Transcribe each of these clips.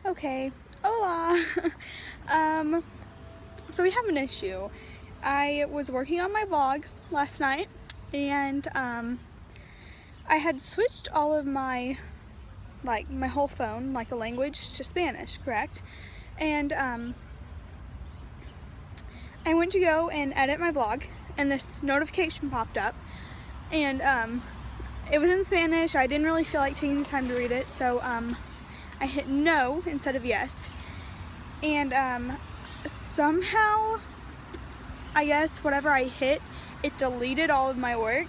Okay, hola. um, so we have an issue. I was working on my vlog last night and I had switched all of my whole phone, like the language, to Spanish, correct? And I went to go and edit my vlog and this notification popped up and it was in Spanish. I didn't really feel like taking the time to read it, so I hit no instead of yes. And somehow, I guess whatever I hit, it deleted all of my work.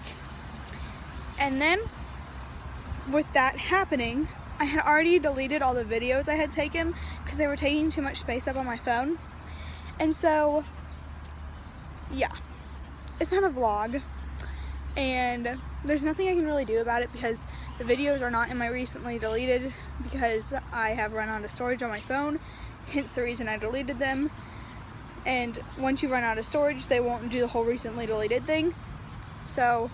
And then with that happening, I had already deleted all the videos I had taken because they were taking too much space up on my phone. And so, yeah, it's not a vlog. And there's nothing I can really do about it because the videos are not in my recently deleted because I have run out of storage on my phone, hence the reason I deleted them. And once you run out of storage, they won't do the whole recently deleted thing. So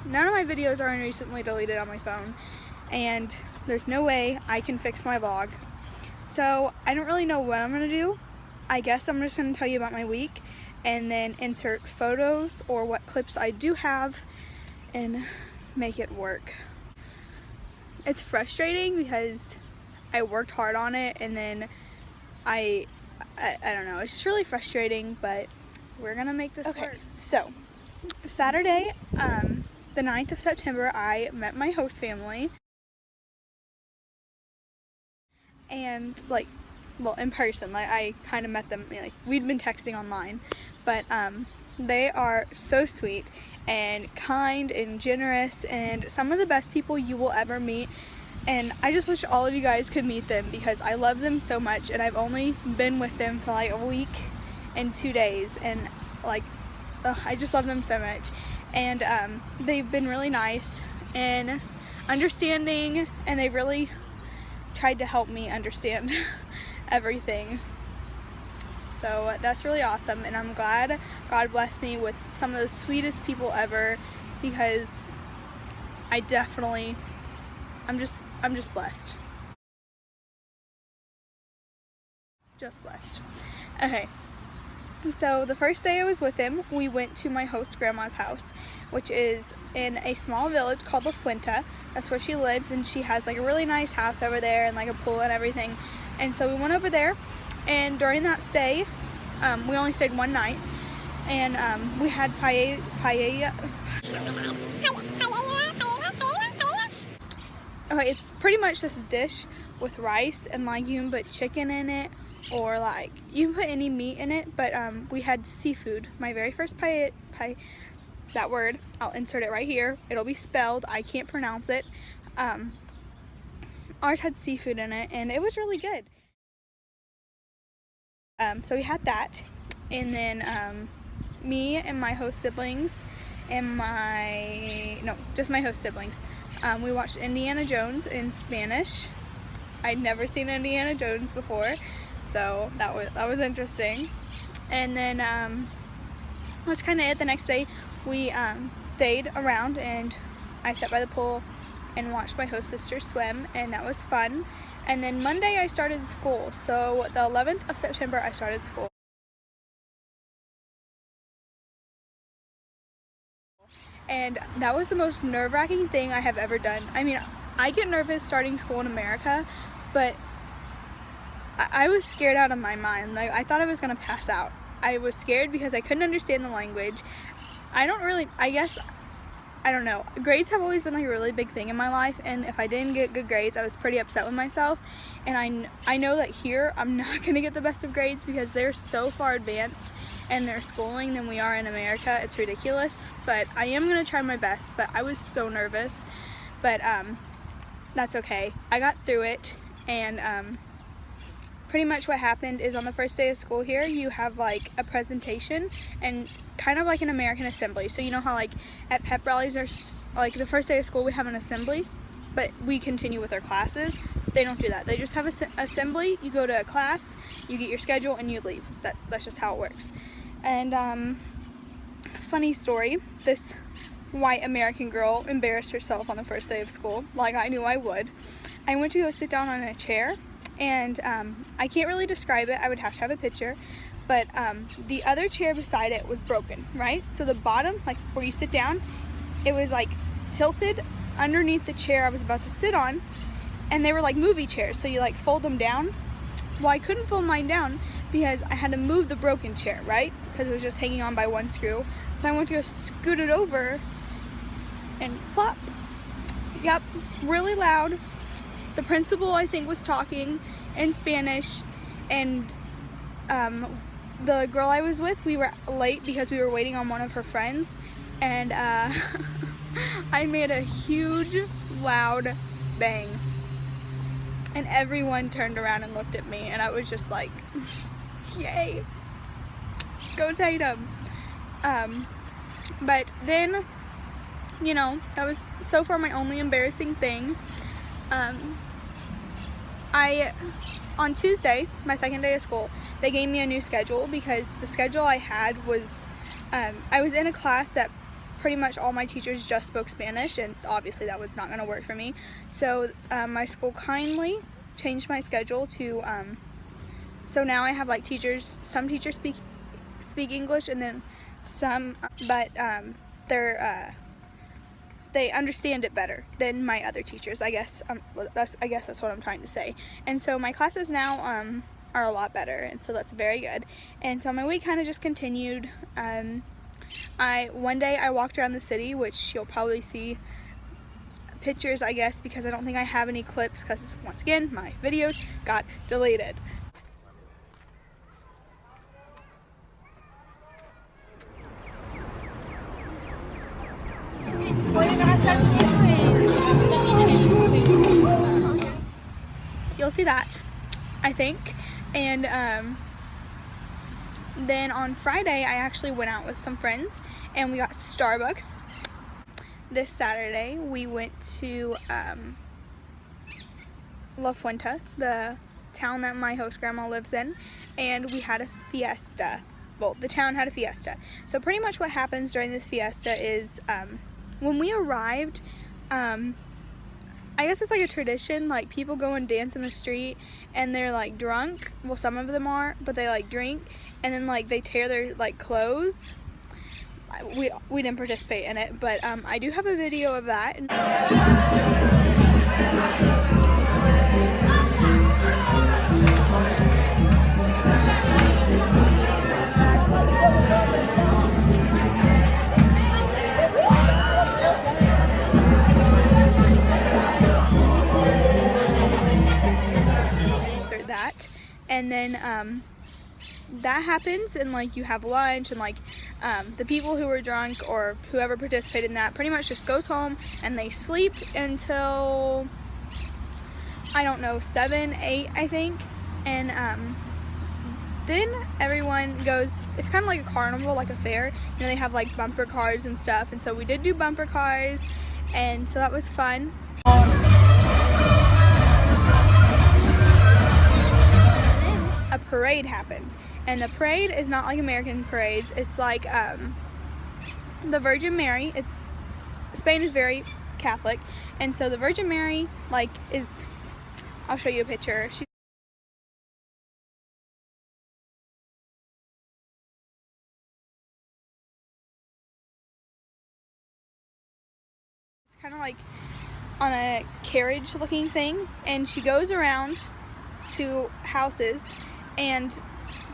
none of my videos are in recently deleted on my phone, and there's no way I can fix my vlog. So I don't really know what I'm gonna do. I guess I'm just gonna tell you about my week and then insert photos or what clips I do have and make it work. It's frustrating because I worked hard on it and then I don't know, it's just really frustrating, but we're gonna make this work. So Saturday, the 9th of September, I met my host family and well, in person. I kind of met them, we'd been texting online, but they are so sweet and kind and generous and some of the best people you will ever meet. And I just wish all of you guys could meet them because I love them so much, and I've only been with them for like a week and 2 days, and I just love them so much. And they've been really nice and understanding, and they've really tried to help me understand everything. So that's really awesome, and I'm glad God blessed me with some of the sweetest people ever because I'm just blessed. Just blessed. Okay. So the first day I was with him, we went to my host grandma's house, which is in a small village called La Fuente. That's where she lives, and she has like a really nice house over there and like a pool and everything. And so we went over there, and during that stay, we only stayed one night, and we had paella. Okay, it's pretty much this dish with rice and like you can put chicken in it or like you can put any meat in it, but we had seafood. My very first that word, I'll insert it right here. It'll be spelled, I can't pronounce it. Ours had seafood in it and it was really good. So we had that, and then me and my host siblings and just my host siblings, we watched Indiana Jones in Spanish. I'd never seen Indiana Jones before, so that was interesting. And then that was kind of it. The next day we stayed around and I sat by the pool and watched my host sister swim, and that was fun. And then Monday I started school, so the 11th of September I started school. And that was the most nerve-wracking thing I have ever done. I mean, I get nervous starting school in America, but I was scared out of my mind. Like, I thought I was gonna pass out. I was scared because I couldn't understand the language. I don't know. Grades have always been like a really big thing in my life, and if I didn't get good grades, I was pretty upset with myself. And I know that here I'm not gonna get the best of grades because they're so far advanced in their schooling than we are in America. It's ridiculous, but I am gonna try my best. But I was so nervous, but that's okay. I got through it, and pretty much what happened is on the first day of school here, you have like a presentation and kind of like an American assembly. So you know how like at pep rallies there's like the first day of school we have an assembly, but we continue with our classes. They don't do that. They just have an assembly. You go to a class, you get your schedule, and you leave. That's just how it works. And funny story, this white American girl embarrassed herself on the first day of school, like I knew I would. I went to go sit down on a chair, and I can't really describe it. I would have to have a picture, but the other chair beside it was broken, right? So the bottom, like where you sit down, it was like tilted underneath the chair I was about to sit on, and they were like movie chairs, so you like fold them down. Well, I couldn't fold mine down because I had to move the broken chair, right? Because it was just hanging on by one screw. So I went to go scoot it over and plop. Yep, really loud. The principal, I think, was talking in Spanish, and the girl I was with, we were late because we were waiting on one of her friends, and I made a huge, loud bang. And everyone turned around and looked at me, and I was just like, yay, go Tatum. But then, you know, that was so far my only embarrassing thing. On Tuesday, my second day of school, they gave me a new schedule because the schedule I had was, I was in a class that pretty much all my teachers just spoke Spanish, and obviously that was not going to work for me. So my school kindly changed my schedule to, so now I have like teachers, some teachers speak English, and then some, but they understand it better than my other teachers, I guess. That's what I'm trying to say. And so my classes now are a lot better, and so that's very good. And so my week kind of just continued. One day I walked around the city, which you'll probably see pictures, I guess, because I don't think I have any clips, because once again my videos got deleted. You'll see that, I think. And then on Friday I actually went out with some friends and we got Starbucks. This Saturday we went to La Fuente, the town that my host grandma lives in, and we had a fiesta. Well, the town had a fiesta. So pretty much what happens during this fiesta is when we arrived, I guess it's like a tradition, like people go and dance in the street and they're like drunk. Well, some of them are, but they like drink, and then like they tear their like clothes. We didn't participate in it, but I do have a video of that. And then that happens, and like you have lunch, and like the people who were drunk or whoever participated in that pretty much just goes home and they sleep until, I don't know, 7, 8 I think. And then everyone goes, it's kind of like a carnival, like a fair, you know, they have like bumper cars and stuff, and so we did do bumper cars, and so that was fun. A parade happens, and the parade is not like American parades. It's like the Virgin Mary. Spain is very Catholic, and so the Virgin Mary like is, I'll show you a picture. She's kind of like on a carriage looking thing, and she goes around to houses, and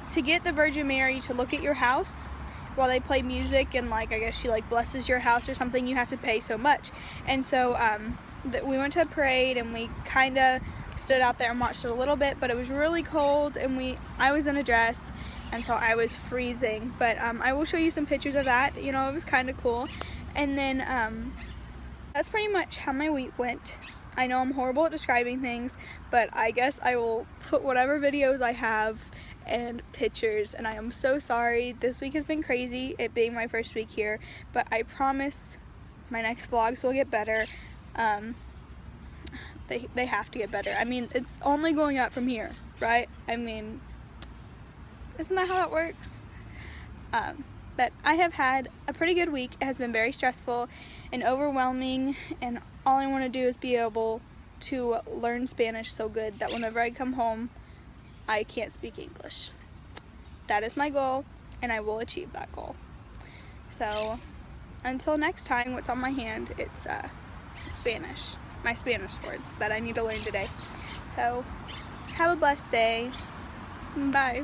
to get the Virgin Mary to look at your house while they play music, and like I guess she like blesses your house or something, you have to pay so much. And so we went to a parade, and we kind of stood out there and watched it a little bit, but it was really cold, and I was in a dress, and so I was freezing. But I will show you some pictures of that. You know, it was kind of cool. And then that's pretty much how my week went. I know I'm horrible at describing things, but I guess I will put whatever videos I have and pictures, and I am so sorry. This week has been crazy, it being my first week here, but I promise my next vlogs will get better. They have to get better. I mean, it's only going up from here, right? I mean, isn't that how it works? But I have had a pretty good week. It has been very stressful and overwhelming, and all I want to do is be able to learn Spanish so good that whenever I come home, I can't speak English. That is my goal, and I will achieve that goal. So until next time, what's on my hand, it's Spanish, my Spanish words that I need to learn today. So have a blessed day. Bye.